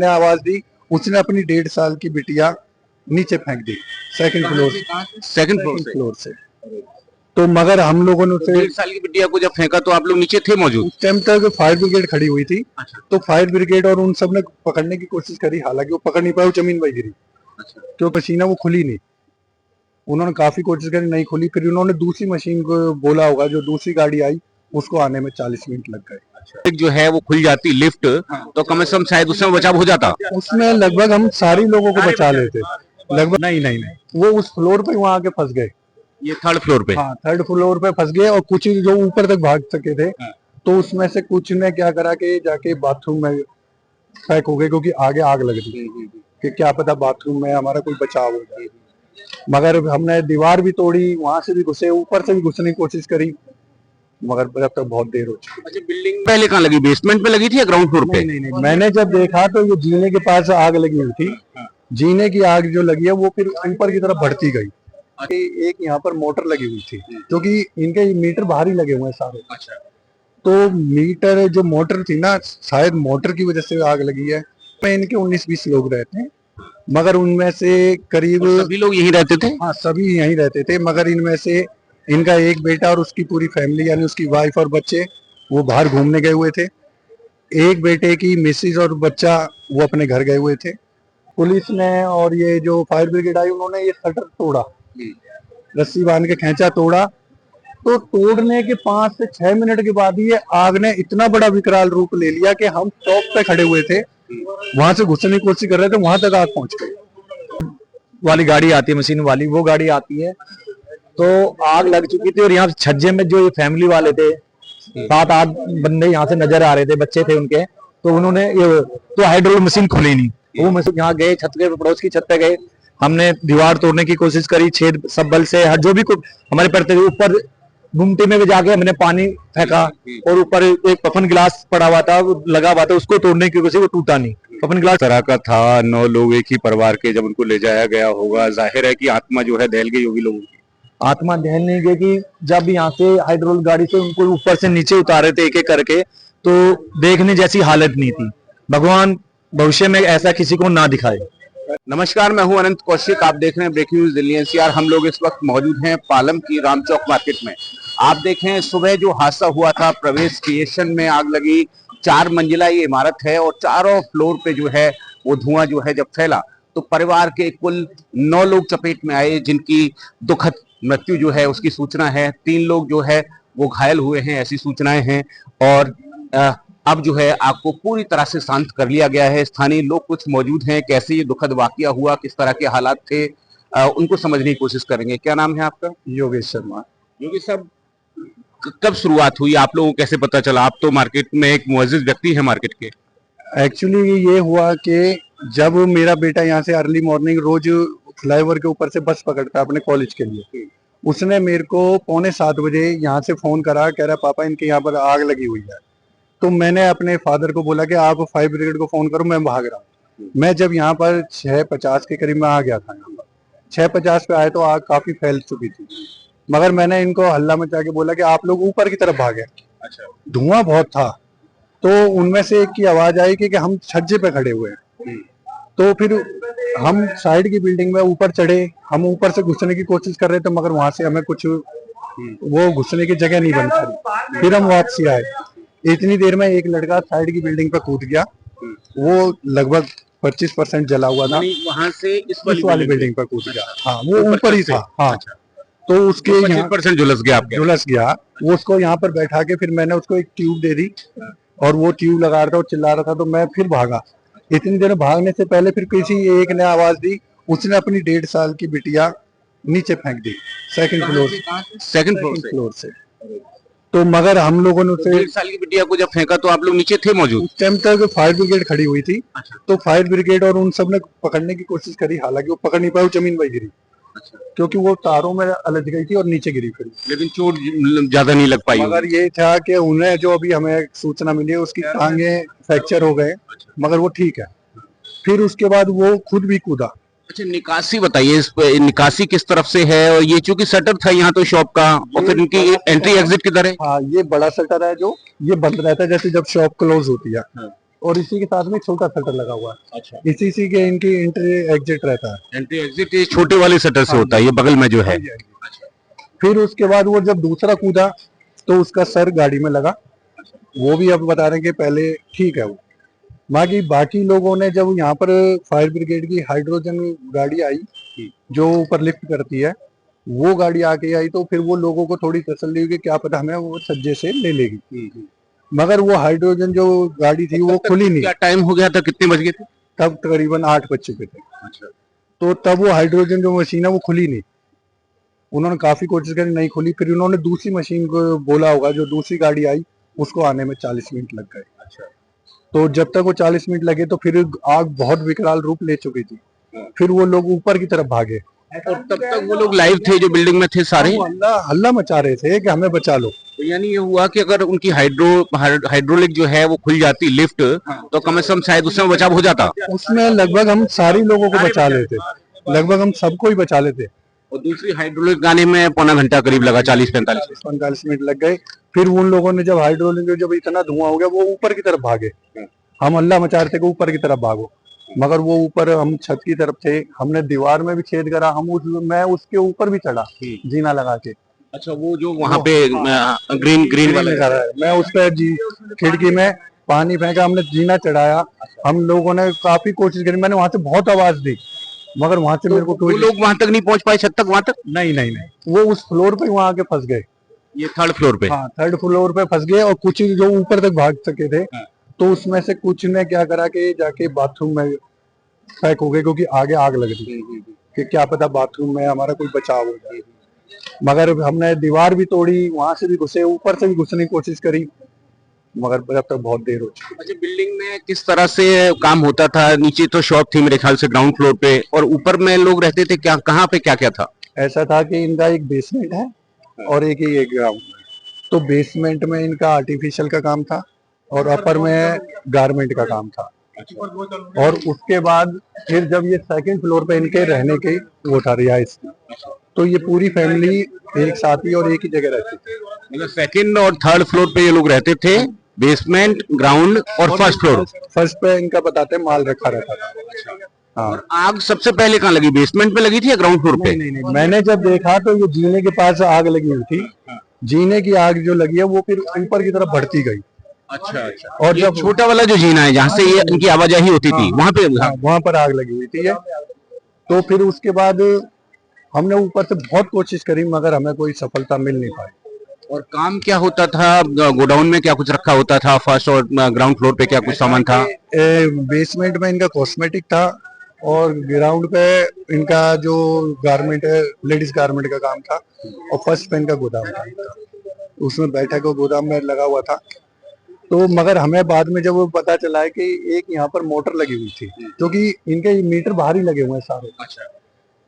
ने आवाज दी, उसने अपनी 1.5 साल की बिटिया नीचे फेंक the second floor second floor से। तो मगर हम लोगों ने उसे 1.5 साल की बिटिया को जब फेंका तो आप लोग नीचे थे मौजूद? उस टाइम तक फायर ब्रिगेड खड़ी हुई थी। अच्छा। तो फायर ब्रिगेड और उन सब ने पकड़ने की कोशिश करी, हालांकि वो पकड़ नहीं पाए, वो जमीन पर गिरी। अच्छा। क्यों पसीना वो खुली नहीं, उन्होंने काफी कोशिश करी, नहीं खुली। फिर उन्होंने दूसरी मशीन को बोला होगा, जो दूसरी गाड़ी आई उसको आने में 40 मिनट लग गए। एक जो है वो खुल जाती लिफ्ट, तो कम से कम शायद उसमें बचाव हो जाता। उसमें लगभग हम सारी लोगों को बचा लेते लगभग। नहीं, वो उस फ्लोर पे वहां आके फंस गए। ये थर्ड फ्लोर पे? हाँ, थर्ड फ्लोर पे फंस गए। और कुछ जो ऊपर तक भाग सके थे, तो उसमें से कुछ ने क्या करा कि जाके बाथरूम में पैक हो गए, क्योंकि आगे आग लग रही थी कि क्या पता बाथरूम में हमारा कोई बचाव हो जाए। मगर हमने दीवार भी तोड़ी, वहां से भी घुसे, ऊपर से भी घुसने की कोशिश करी, मगर जब तक बहुत देर हो चुकी। अच्छा, बिल्डिंग पहले कहाँ लगी, बेसमेंट पे लगी थी या ग्राउंड फ्लोर पे? नहीं, मैंने जब देखा तो ये जीने के पास आग लगी हुई थी। जीने की आग जो लगी है वो फिर ऊपर की तरफ बढ़ती गई। एक यहाँ पर मोटर लगी हुई थी, क्योंकि इनके मीटर बाहर ही लगे हुए हैं सारे। अच्छा। तो मीटर जो मोटर थी ना, शायद मोटर की वजह से आग लगी है। में इनके 19-20 लोग रहते हैं, मगर उनमें से करीब सभी लोग यहीं रहते थे? हाँ, सभी यहीं रहते थे। मगर इनमें से इनका एक बेटा और उसकी पूरी फैमिली, यानी उसकी वाइफ और बच्चे, वो बाहर घूमने गए हुए थे। एक बेटे की मिसेज और बच्चा वो अपने घर गए हुए थे। पुलिस ने और ये जो फायर ब्रिगेड आई, उन्होंने ये शटर तोड़ा, रस्सी बांध के खींचा, तोड़ा। तो तोड़ने के 5 से 6 मिनट के बाद ये आग ने इतना बड़ा विकराल रूप ले लिया कि हम चौक पे खड़े हुए थे, वहां से घुसने की कोशिश कर रहे थे, वहां तक आग पहुंच गई। वाली गाड़ी आती है, मशीन वाली, वो गाड़ी आती है तो आग लग चुकी थी। और यहाँ छज्जे में जो ये फैमिली वाले थे, 7-8 बंदे यहाँ से नजर आ रहे थे, बच्चे थे उनके। तो उन्होंने ये तो हाइड्रोलिक मशीन खुली नहीं, वो मशीन यहाँ गए, छत के पड़ोस की छत पे गए, हमने दीवार तोड़ने की कोशिश करी, छेद सब बल से जो भी हमारे पड़ते थे। ऊपर गुमटी में भी जाके हमने पानी फेंका, और ऊपर एक पफन गिलास पड़ा हुआ था, वो लगा हुआ था, उसको तोड़ने की कोशिश, वो टूटा नहीं। पफन गिलास तरह का था, 9 लोग एक ही परिवार के, जब उनको ले जाया गया होगा, जाहिर है कि आत्मा जो है दहल गई होगी लोगों की। आत्मा दहल नहीं गई कि जब यहाँ से हाइड्रोलिक गाड़ी से उनको ऊपर से नीचे उतारे थे एक एक करके, तो देखने जैसी हालत नहीं थी। भगवान भविष्य में ऐसा किसी को ना दिखाए। नमस्कार, मैं हूं अनंत कौशिक, आप देख रहे हैं ब्रेकिंग न्यूज दिल्ली एनसीआर। हम लोग इस वक्त मौजूद हैं पालम की राम चौक मार्केट में। आप देखें, सुबह जो हादसा हुआ था, प्रवेश स्टेशन में आग लगी। 4 मंजिला ये इमारत है और चारों फ्लोर पे जो है वो धुआं जो है जब फैला, तो परिवार के कुल 9 लोग चपेट में आए, जिनकी दुखद मृत्यु जो है उसकी सूचना है। 3 लोग जो है वो घायल हुए हैं, ऐसी सूचनाएं हैं। और अब जो है आग को पूरी तरह से शांत कर लिया गया है। स्थानीय लोग कुछ मौजूद हैं, कैसे ये दुखद वाकया हुआ, किस तरह के हालात थे, उनको समझने की कोशिश करेंगे। क्या नाम है आपका? योगेश शर्मा। योगेश साहब, कब शुरुआत हुई, आप लोगों को कैसे पता चला? आप तो मार्केट में एक मुअज्जिज व्यक्ति है मार्केट के। एक्चुअली ये हुआ कि जब मेरा बेटा यहाँ से अर्ली मॉर्निंग रोज फ्लाईओवर के ऊपर से बस पकड़ता है अपने कॉलेज के लिए, उसने मेरे को 6:45 बजे यहाँ से फोन करा, कह रहा पापा इनके यहाँ पर आग लगी हुई है। तो मैंने अपने फादर को बोला कि आप फायर ब्रिगेड को फोन करो, मैं भाग रहा हूँ। मैं जब यहाँ पर 6:50 के करीब में आ गया था, 6:50 पे आए तो आग काफी फैल चुकी थी। मगर मैंने इनको हल्ला मचा के बोला कि आप लोग ऊपर की तरफ भागे। अच्छा। धुआं बहुत था, तो उनमें से एक की आवाज आई कि हम छज्जे पे खड़े हुए हैं। तो फिर हम साइड की बिल्डिंग में ऊपर चढ़े, हम ऊपर से घुसने की कोशिश कर रहे थे, मगर वहां से हमें कुछ वो घुसने की जगह नहीं बन पाई। फिर हम वापसी आए, इतनी देर में एक लड़का साइड की बिल्डिंग पे कूद गया, वो लगभग 25% जला हुआ था। वहां से इस वाली बिल्डिंग पे कूद गया। हाँ, वो ऊपर ही था। हाँ। तो उसके 25% झुलस गया आपके? झुलस गया। वो उसको यहाँ पर बैठा के फिर मैंने उसको एक ट्यूब दे दी, और वो ट्यूब लगा रहा था और चिल्ला रहा था, तो मैं फिर भागा। इतनी देर भागने से पहले फिर किसी एक ने आवाज दी, उसने अपनी 1.5 साल की बिटिया नीचे फेंक दी सेकंड फ्लोर से। तो मगर हम लोगों ने उसे 1.5 साल की बिटिया को जब फेंका तो आप लोग नीचे थे मौजूद? उस टाइम तक फायर ब्रिगेड खड़ी हुई थी। अच्छा। तो फायर ब्रिगेड और उन सब ने पकड़ने की कोशिश करी, हालांकि वो पकड़ नहीं पाए, वो जमीन पर गिरी। अच्छा। क्योंकि वो तारों में अलझ गई थी और नीचे गिरी फिर। लेकिन चोट ज्यादा नहीं लग पाई? मगर ये था कि उन्हें जो अभी हमें सूचना मिली है, उसकी टांगे फ्रैक्चर हो गए, मगर वो ठीक है। फिर उसके बाद वो खुद भी कूदा। अच्छा, निकासी बताइए, इस निकासी किस तरफ से है? और ये चूंकि शटर था यहाँ तो शॉप का, और फिर इनकी एंट्री एग्जिट किधर है? हाँ, ये बड़ा शटर है, जो ये बंद रहता है जैसे जब शॉप क्लोज होती है। हाँ। और इसी के साथ में एक छोटा शटर लगा हुआ है। अच्छा, इसी से के इनकी एंट्री एग्जिट रहता है। एंट्री एग्जिट ये छोटे वाले शटर से होता है, ये बगल में जो है। हाँ जी, हाँ जी। फिर उसके बाद वो जब दूसरा कूदा तो उसका सर गाड़ी में लगा। वो भी अब बता रहे हैं कि पहले ठीक है वो। बाकी बाकी लोगों ने जब यहाँ पर फायर ब्रिगेड की हाइड्रोजन गाड़ी आई जो ऊपर लिफ्ट करती है, वो गाड़ी आके आई तो फिर वो लोगों को थोड़ी तसल्ली हुई कि क्या पता हमें वो सज्जे से ले लेगी। मगर वो हाइड्रोजन जो गाड़ी थी वो खुली नहीं। क्या टाइम हो गया था, कितने बज गए थे? तब तकरीबन 8 बज चुके थे। अच्छा, तो तब वो हाइड्रोजन जो मशीन है वो खुली नहीं। उन्होंने काफी कोशिश करी, नहीं खुली। फिर उन्होंने दूसरी मशीन को बोला होगा, जो दूसरी गाड़ी आई उसको आने में 40 मिनट लग गए। अच्छा, तो जब तक वो 40 मिनट लगे तो फिर आग बहुत विकराल रूप ले चुकी थी। फिर वो लोग ऊपर की तरफ भागे। और तब तक वो लोग लाइव थे जो बिल्डिंग में थे सारे? वो हल्ला हल्ला मचा रहे थे कि हमें बचा लो। तो यानी ये हुआ कि अगर उनकी हाइड्रोलिक जो है वो खुल जाती लिफ्ट, तो कम से कम शायद उसमें बचाव हो जाता। उसमें लगभग हम सारी लोगों को बचा लेते, लगभग हम सबको ही बचा लेते। और दूसरी हाइड्रोलिक गाने में पौना घंटा करीब लगा, 40-45 मिनट लग गए। फिर उन लोगों ने जब हाइड्रोलिक जब इतना धुआं हो गया वो ऊपर की तरफ भागे। हम हल्ला मचा रहे थे कि ऊपर की तरफ भागो, मगर वो ऊपर हम छत की तरफ थे। हमने दीवार में भी छेद करा, मैं उसके ऊपर भी चढ़ा जीना लगा के। अच्छा, वो जो वहाँ पे ग्रीन वाला लगा रहा है, मैं उस पर खिड़की में पानी फेंका, हमने जीना चढ़ाया। हम लोगों ने काफी कोशिश करी, मैंने वहां से बहुत आवाज दी, मगर वहां से मेरे को वो लोग वहां तक नहीं पहुंच पाए, छत तक वहां तक? नहीं, वो उस फ्लोर पे वहां आके फंस गए। ये थर्ड फ्लोर पे? हाँ, थर्ड फ्लोर पे फंस गए। और कुछ जो ऊपर तक भाग सके थे, तो उसमें से कुछ ने क्या करा कि जाके बाथरूम में पैक हो गए, क्योंकि आगे आग लग रही थी कि क्या पता बाथरूम में हमारा कोई बचाव हो जाए। मगर हमने दीवार भी तोड़ी, वहां से भी घुसे, ऊपर से भी घुसने की कोशिश करी, मगर जब तक बहुत देर हो चुकी। अच्छा, बिल्डिंग में किस तरह से काम होता था? नीचे तो शॉप थी मेरे ख्याल से ग्राउंड फ्लोर पे, और ऊपर में लोग रहते थे, क्या कहाँ पे क्या क्या था? ऐसा था कि इनका एक बेसमेंट है और एक ही एक ग्राउंड है। तो बेसमेंट में इनका आर्टिफिशियल का काम था और अपर में गारमेंट का काम था। और उसके बाद फिर जब ये सेकंड फ्लोर पे इनके रहने के वो था रिहाइश, तो ये पूरी फैमिली एक साथ ही और एक ही जगह रहती थी। मतलब सेकंड और थर्ड फ्लोर पे ये लोग रहते थे, बेसमेंट, ग्राउंड और फर्स्ट फ्लोर? फर्स्ट पे इनका बताते हैं माल रखा रहता था। हाँ। और आग सबसे पहले कहाँ लगी, बेसमेंट पे लगी थी या ग्राउंड फ्लोर पे? नहीं, मैंने जब देखा तो ये जीने के पास आग लगी हुई थी। जीने की आग जो लगी है वो फिर ऊपर की तरफ बढ़ती गई। अच्छा अच्छा। और जब छोटा वाला जो जीना है जहाँ से ये इनकी आवाजाही होती थी, वहां पे? वहां पर आग लगी हुई थी ये। तो फिर उसके बाद हमने ऊपर से बहुत कोशिश करी, मगर हमें कोई सफलता मिल नहीं पाई। और काम क्या होता था? गोडाउन में क्या कुछ रखा होता था? फर्स्ट और ग्राउंड फ्लोर पे क्या कुछ सामान था? बेसमेंट में इनका कॉस्मेटिक था और ग्राउंड पे इनका जो गारमेंट है, लेडीज गारमेंट का काम था। और फर्स्ट पे इनका गोदाम था, उसमें बैठक और गोदाम में लगा हुआ था। तो मगर हमें बाद में जब वो पता चला है कि एक यहाँ पर मोटर लगी हुई थी, क्योंकि इनके मीटर बाहर ही लगे हुए हैं सारे। अच्छा।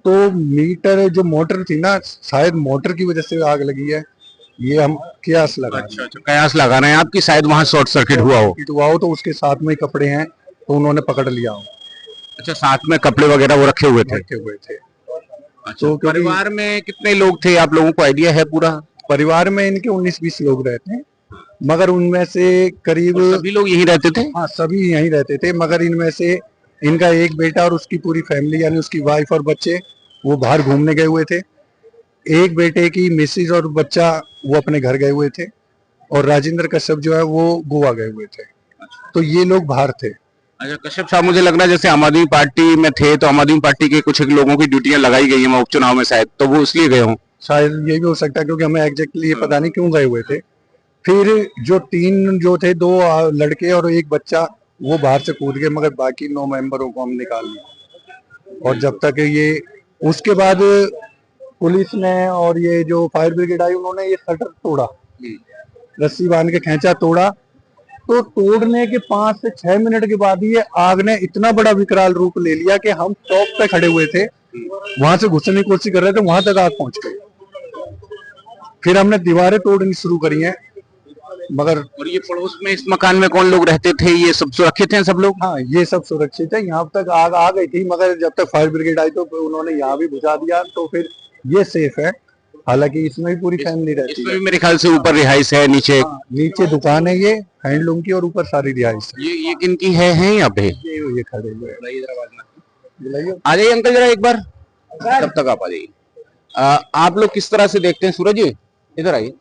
तो मीटर जो मोटर थी ना, शायद मोटर की वजह से आग लगी है, ये हम कयास लगा अच्छा, कयास लगा रहे हैं आपकी, शायद वहां शॉर्ट सर्किट हुआ हो। तो उसके साथ में कपड़े हैं तो उन्होंने पकड़ लिया हो। अच्छा, साथ में कपड़े वगैरह वो रखे हुए थे? अच्छा, तो परिवार में कितने लोग थे, आप लोगों को आइडिया है पूरा? परिवार में इनके 19-20 लोग रहते हैं, मगर उनमें से करीब सभी लोग यहीं रहते थे? हाँ, सभी यहीं रहते थे। मगर इनमें से इनका एक बेटा और उसकी पूरी फैमिली, यानी उसकी वाइफ और बच्चे, वो बाहर घूमने गए हुए थे। एक बेटे की मिसेज और बच्चा वो अपने घर गए हुए थे। और राजेंद्र कश्यप जो है वो गोवा गए हुए थे। तो ये लोग बाहर थे। अच्छा, कश्यप साहब, मुझे लग रहा है जैसे आम आदमी पार्टी में थे, तो आम आदमी पार्टी के कुछ लोगों की ड्यूटियां लगाई गई हैं उपचुनाव में शायद, तो वो इसलिए गए हों। शायद ये भी हो सकता है, क्योंकि हमें एग्जैक्टली ये पता नहीं क्यों गए हुए थे। फिर जो 3 जो थे, 2 लड़के और एक बच्चा, वो बाहर से कूद गए, मगर बाकी 9 मेंबरों को हम निकाल लिया। और जब तक ये उसके बाद पुलिस ने और ये जो फायर ब्रिगेड आई, उन्होंने ये शटर तोड़ा, रस्सी बांध के खींचा, तोड़ा। तो तोड़ने के 5 से 6 मिनट के बाद ये आग ने इतना बड़ा विकराल रूप ले लिया कि हम टॉप पे खड़े हुए थे, वहां से घुसने की कोशिश कर रहे थे, वहां तक आग पहुंच गई। फिर हमने दीवारें तोड़नी शुरू करी हैं, मगर और ये पड़ोस में इस मकान में कौन लोग रहते थे? ये सब सुरक्षित हैं सब लोग? हाँ, ये सब सुरक्षित है। यहाँ तक आग आ गई थी, मगर जब तक फायर ब्रिगेड आई तो उन्होंने यहाँ भी बुझा दिया, तो फिर ये सेफ है। हालांकि इसमें भी पूरी फैमिली रहती इसमें है। भी मेरे ख्याल से ऊपर रिहाइश है, नीचे हाँ, नीचे दुकान है ये हैंडलूम की और ऊपर सारी रिहाइश है। ये किनकी है यहाँ पे? ये खड़े हुए हैं। बुलाइए। आ जाइए अंकल जरा एक बार, तब तक आप आ जाइए। आप लोग किस तरह से देखते हैं, सूरज जी इधर आइए,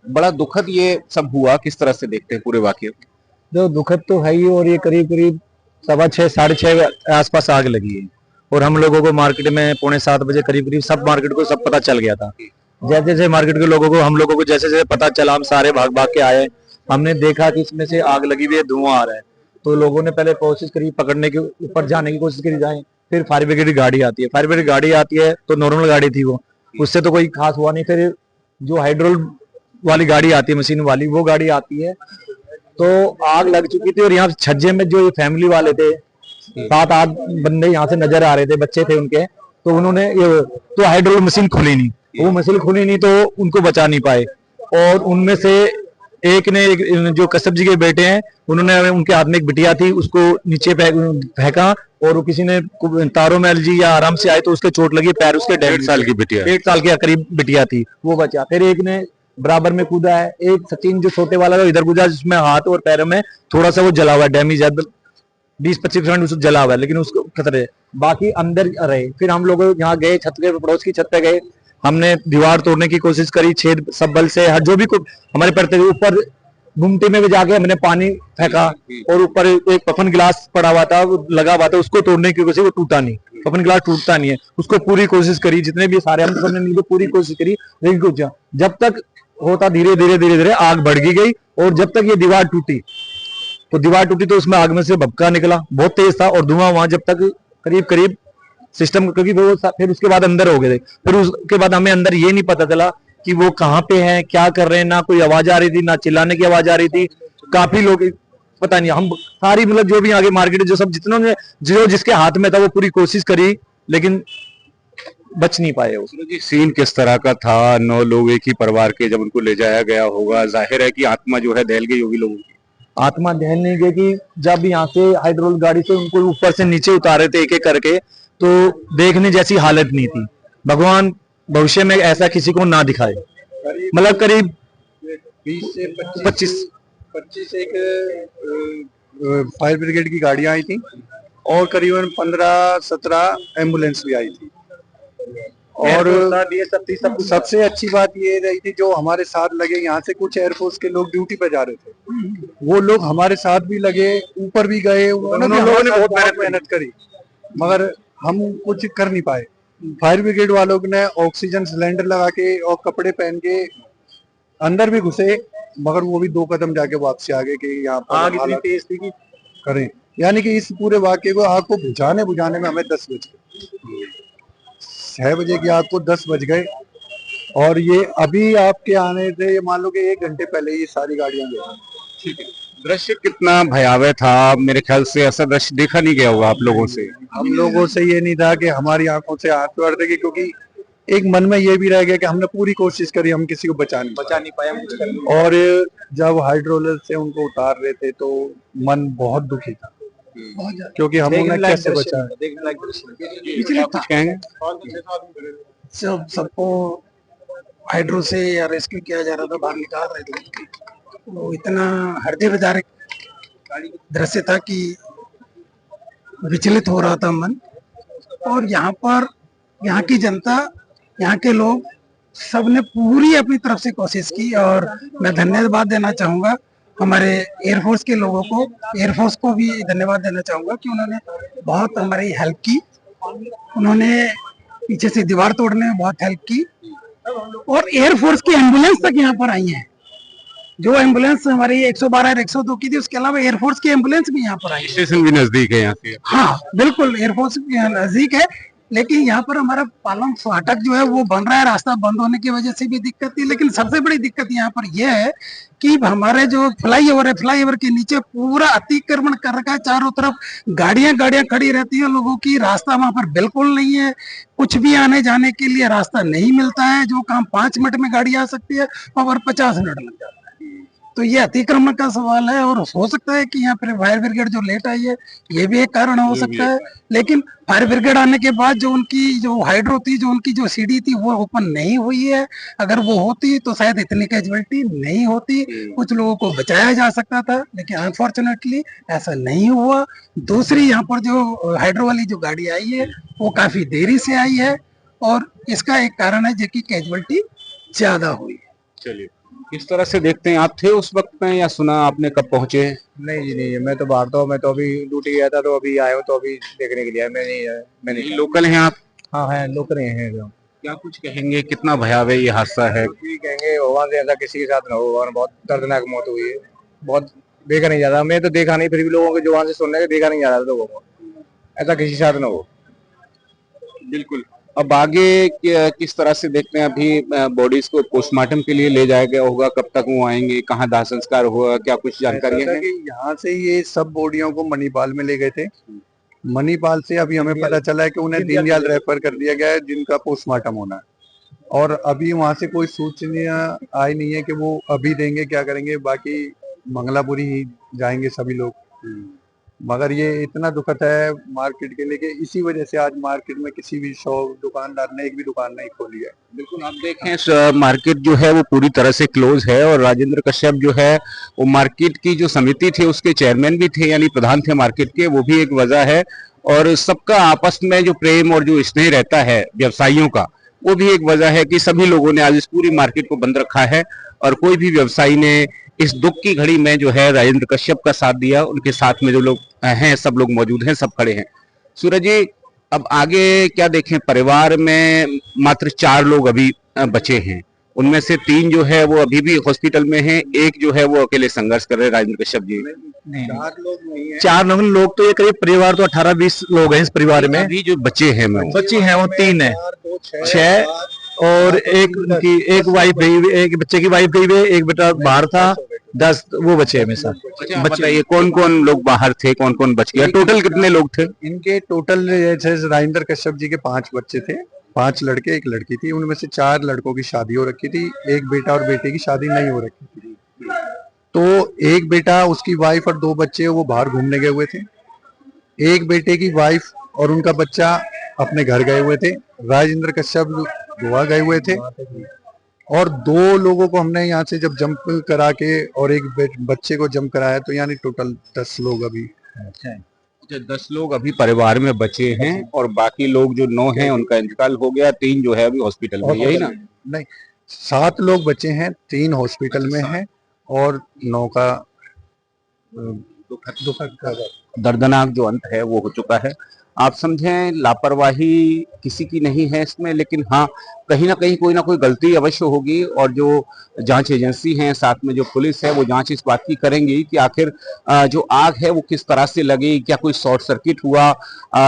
बड़ा दुखद ये सब हुआ, किस तरह से देखते हैं पूरे वाकये को? जो दुखद तो है ही, और ये करीब करीब 6:15 6:30 आसपास आग लगी है, और हम लोगों को मार्केट में 6:45 बजे करीब करीब सब मार्केट को सब पता चल गया था। जैसे जैसे मार्केट के लोगों को, हम लोगों को जैसे जैसे पता चला, हम सारे भाग भाग के आए। हमने देखा कि इसमें से आग लगी हुई है, धुआं आ रहा है, तो लोगों ने पहले कोशिश करी पकड़ने की, ऊपर जाने की कोशिश करी जाए। फिर फायर ब्रिगेड की गाड़ी आती है, फायर ब्रिगेड गाड़ी आती है तो नॉर्मल गाड़ी थी वो, उससे तो कोई खास हुआ नहीं। फिर जो हाइड्रोल वाली गाड़ी आती है, मशीन वाली, वो गाड़ी आती है, तो आग लग चुकी थी। और यहाँ छज्जे में जो ये फैमिली वाले थे, 7-8 बंदे यहाँ से नजर आ रहे थे, बच्चे थे उनके, तो उन्होंने तो हाइड्रोल मशीन खुली नहीं, वो मशीन खुली नहीं तो उनको बचा नहीं पाए। और उनमें से एक ने, जो कश्यप जी के बेटे हैं, उन्होंने, उनके हाथ में एक बिटिया थी, उसको नीचे फेंका, और वो किसी ने तारों में अलजी या आराम से आए तो उसके चोट लगी, पैर उसके 1.5 साल की बिटिया, 1.5 साल के करीब बिटिया थी, वो बचा। फिर एक ने बराबर में कूदा है, एक सचिन जो छोटे वाला था इधर कूदा, जिसमें हाथ और पैरों में थोड़ा सा वो जला हुआ है, डैमेज है, 20-25% उसको जला हुआ है, लेकिन उसको खतरे, बाकी अंदर रहे। फिर हम लोग यहाँ गए, छत के पड़ोस की छत पे गए, हमने दीवार तोड़ने की कोशिश करी, छेद सब बल से, जो भी हमारे पड़ते थे, ऊपर गुमटी में भी जाके हमने पानी फेंका, और ऊपर एक पफन गिलास पड़ा हुआ था, वो लगा हुआ था, उसको तोड़ने की कोशिश, वो टूटा नहीं, पफन गिलास टूटता नहीं है, उसको पूरी कोशिश करी, जितने भी सारे हम सबने मिलकर पूरी कोशिश करी, लेकिन कुछ जब तक होता, धीरे धीरे धीरे धीरे आग बढ़ गई। और जब तक ये दीवार टूटी, तो उसमें आग में से भभका निकला, बहुत तेज था, और धुआं वहां जब तक करीब करीब सिस्टम, क्योंकि वो फिर उसके बाद अंदर हो गए थे, फिर उसके बाद हमें अंदर ये नहीं पता चला कि वो कहाँ पे हैं, क्या कर रहे हैं, ना कोई आवाज आ रही थी, ना चिल्लाने की आवाज आ रही थी, काफी लोग, पता नहीं, हम सारी मतलब जो भी आगे मार्केट, जो सब जितनों ने, जो जिसके हाथ में था, वो पूरी कोशिश करी, लेकिन बच नहीं पाए वो। जी सीन किस तरह का था? 9 लोग एक ही परिवार के, जब उनको ले जाया गया होगा, जाहिर है कि आत्मा जो है दहल गई होगी लोगों की। आत्मा दहल नहीं गई कि जब यहाँ से हाइड्रोल गाड़ी से उनको ऊपर से नीचे उतारे थे एक एक करके, तो देखने जैसी हालत नहीं थी। भगवान भविष्य में ऐसा किसी को ना दिखाए। मतलब करीब 20 से 25 एक फायर ब्रिगेड की गाड़ियां आई थी, और करीबन 15-17 एम्बुलेंस भी आई थी। और सबसे अच्छी बात ये रही थी, जो हमारे साथ लगे, यहाँ से कुछ एयरफोर्स के लोग ड्यूटी पे जा रहे थे, वो लोग हमारे साथ भी लगे, ऊपर भी गए, उन्होंने बहुत मेहनत करी, मगर हम कुछ कर नहीं पाए। फायर ब्रिगेड वालों ने ऑक्सीजन सिलेंडर लगा के और कपड़े पहन के अंदर भी घुसे, मगर वो भी 2 कदम जाके वापसी आ गए कि यहाँ पर आग इतनी तेज थी कि करें। यानी कि इस पूरे वाक्य को, आग को बुझाने में हमें 10 बज गए, 6 बजे की आग को 10 बज गए। और ये अभी आपके आने से मान लो कि 1 घंटे पहले ये सारी गाड़ियां गई। ठीक है, दृश्य कितना भयावह था, मेरे ख्याल से ऐसा दृश्य देखा नहीं गया होगा आप लोगों से। हम लोगों से ये नहीं था कि हमारी आंखों से आंसू आ रहे थे, क्योंकि एक मन में ये भी रह गया कि हमने पूरी कोशिश करी, हम किसी को बचा नहीं पाए। और जब हाइड्रोलर से उनको उतार रहे थे तो मन बहुत दुखी था, क्योंकि हम उन्हें कैसे बचाएं। सबको हाइड्रो से या रेस्क्यू किया जा रहा था, बाहर निकाल रहे थे, तो इतना हृदय विदारक दृश्य था कि विचलित हो रहा था मन। और यहाँ पर यहाँ की जनता, यहाँ के लोग, सबने पूरी अपनी तरफ से कोशिश की। और मैं धन्यवाद देना चाहूंगा हमारे एयरफोर्स के लोगों को, एयरफोर्स को भी धन्यवाद देना चाहूंगा कि उन्होंने बहुत हमारी हेल्प की। उन्होंने पीछे से दीवार तोड़ने में बहुत हेल्प की, और एयरफोर्स की एम्बुलेंस तक यहाँ पर आई है। जो एम्बुलेंस हमारी 112 और 102 की थी, उसके अलावा एयरफोर्स की एम्बुलेंस भी यहाँ पर आई है। स्टेशन भी नजदीक है यहाँ से। हाँ बिल्कुल, एयरफोर्स नजदीक है, लेकिन यहाँ पर हमारा पालम फाटक जो है वो बन रहा है, रास्ता बंद होने की वजह से भी दिक्कत थी। लेकिन सबसे बड़ी दिक्कत यहाँ पर यह है कि हमारे जो फ्लाईओवर है, फ्लाईओवर के नीचे पूरा अतिक्रमण कर रखा है, चारों तरफ गाड़ियां खड़ी रहती है लोगों की, रास्ता वहां पर बिल्कुल नहीं है, कुछ भी आने जाने के लिए रास्ता नहीं मिलता है। जो काम 5 मिनट में गाड़ी आ सकती है, वहां पर 50 मिनट लग जाता है। तो ये अतिक्रमण का सवाल है, और हो सकता है कि यहाँ पर फायर ब्रिगेड जो लेट आई है ये भी एक कारण हो सकता है। लेकिन फायर ब्रिगेड आने के बाद जो उनकी जो हाइड्रो थी, जो उनकी जो सीढ़ी थी वो ओपन नहीं हुई है। अगर वो होती तो शायद इतनी कैजुअलिटी नहीं होती, कुछ लोगों को बचाया जा सकता था, लेकिन अनफॉर्चुनेटली ऐसा नहीं हुआ। दूसरी यहाँ पर जो हाइड्रो वाली जो गाड़ी आई है वो काफी देरी से आई है, और इसका एक कारण है जो कि कैजुअलिटी ज्यादा हुई है। चलिए, किस तरह से देखते हैं, आप थे उस वक्त में या सुना आपने, कब पहुंचे? नहीं जी नहीं, मैं तो बाहर था, मैं तो अभी ड्यूटी गया था, तो अभी आया हूँ, तो अभी देखने के लिए मैं नहीं। लोकल हैं आप? हाँ है, लोग रहे हैं जो। क्या कुछ कहेंगे, कितना भयावह ये हादसा है? भी कहेंगे भगवान से ऐसा किसी के साथ ना हो, भगवान, बहुत दर्दनाक मौत हुई है, बहुत देखा नहीं जा रहा। मैं तो देखा नहीं, फिर भी लोगों के जुबान से सुनने के देखा नहीं जा रहा लोगों को, ऐसा किसी के साथ ना हो। बिल्कुल। अब आगे किस तरह से देखते हैं? अभी बॉडीज को पोस्टमार्टम के लिए ले जाया गया होगा, कब तक वो आएंगे, कहाँ दाह संस्कार होगा, क्या कुछ जानकारी है? यहाँ से ये सब बॉडियों को मणिपाल में ले गए थे। मणिपाल से अभी हमें पता चला है कि उन्हें दीनदयाल रेफर कर दिया गया है, जिनका पोस्टमार्टम होना है। और अभी वहां से कोई सूचना आई नहीं है कि वो अभी देंगे, क्या करेंगे। बाकी मंगलापुरी ही जाएंगे सभी लोग। मगर ये इतना दुखद है मार्केट के लिए कि इसी वजह से आज मार्केट में किसी भी शॉप दुकानदार ने एक भी दुकान नहीं खोली है। बिल्कुल, आप देखें मार्केट जो है वो पूरी तरह से क्लोज है, और राजेंद्र कश्यप जो है वो मार्केट की जो समिति थे उसके चेयरमैन भी थे, यानी प्रधान थे मार्केट के, वो भी एक वजह है। और सबका आपस में जो प्रेम और जो स्नेह रहता है व्यवसायियों का, वो भी एक वजह है कि सभी लोगों ने आज इस पूरी मार्केट को बंद रखा है, और कोई भी व्यवसायी ने इस दुख की घड़ी में जो है राजेंद्र कश्यप का साथ दिया। उनके साथ में जो लोग हैं, सब लोग मौजूद हैं, सब खड़े हैं। सूरज जी, अब आगे क्या देखें? परिवार में मात्र 4 लोग अभी बचे हैं, उनमें से 3 जो है वो अभी भी हॉस्पिटल में हैं, एक जो है वो अकेले संघर्ष कर रहे हैं, राजेंद्र कश्यप जी। नहीं, 4 लोग नहीं है, 4 लोग तो ये करीब परिवार तो 18-20 लोग हैं इस परिवार में। अभी जो बचे हैं बच्ची हैं वो 3 है, 6, 6 और एक वाइफ गई हुई, एक बच्चे की वाइफ गई हुई है, एक बेटा बाहर था, 10 वो बचे हैं मेरे साथ। अच्छा, बताइए कौन कौन लोग बाहर थे, कौन कौन बच गया, टोटल कितने लोग थे? इनके टोटल जैसे राजेंद्र कश्यप जी के 5 बच्चे थे, 5 लड़के 1 लड़की थी। उनमें से 4 लड़कों की शादी हो रखी थी, एक बेटा और बेटे की शादी नहीं हो रखी थी। तो एक बेटा, उसकी वाइफ और 2 बच्चे वो बाहर घूमने गए हुए थे। एक बेटे की वाइफ और उनका बच्चा अपने घर गए हुए थे। राजेंद्र कश्यप गोवा गए हुए थे। और 2 लोगों को हमने यहाँ से जब जंप करा के और एक बच्चे को जंप कराया, तो यानी टोटल 10 लोग अभी। अच्छा, 10 लोग अभी परिवार में बचे हैं, और बाकी लोग जो 9 हैं उनका इंतकाल हो गया, 3 जो है अभी हॉस्पिटल में, यही ना? नहीं, 7 लोग बचे हैं, 3 हॉस्पिटल में हैं, और 9 का दुखद दर्दनाक जो अंत है वो हो चुका है। आप समझें, लापरवाही किसी की नहीं है इसमें, लेकिन हाँ, कहीं ना कहीं कोई ना कोई गलती अवश्य होगी, और जो जांच एजेंसी है, साथ में जो पुलिस है, वो जांच इस बात की करेंगी कि आखिर जो आग है वो किस तरह से लगी, क्या कोई शॉर्ट सर्किट हुआ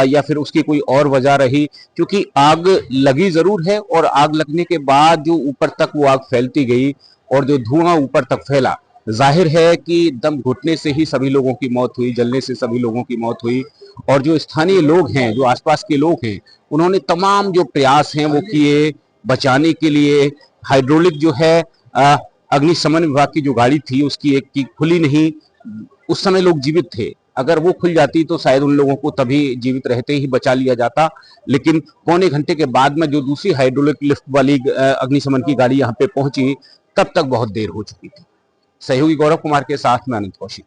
या फिर उसकी कोई और वजह रही। क्योंकि आग लगी जरूर है, और आग लगने के बाद जो ऊपर तक वो आग फैलती गई और जो धुआं ऊपर तक फैला, जाहिर है कि दम घुटने से ही सभी लोगों की मौत हुई, जलने से सभी लोगों की मौत हुई। और जो स्थानीय लोग हैं, जो आसपास के लोग हैं, उन्होंने तमाम जो प्रयास हैं वो किए बचाने के लिए। हाइड्रोलिक जो है अग्निशमन विभाग की जो गाड़ी थी उसकी एक की खुली नहीं, उस समय लोग जीवित थे, अगर वो खुल जाती तो शायद उन लोगों को तभी जीवित रहते ही बचा लिया जाता। लेकिन पौने घंटे के बाद में जो दूसरी हाइड्रोलिक लिफ्ट वाली अग्निशमन की गाड़ी यहाँ पे पहुंची, तब तक बहुत देर हो चुकी थी। सहयोगी गौरव कुमार के साथ में आनंद कौशिक।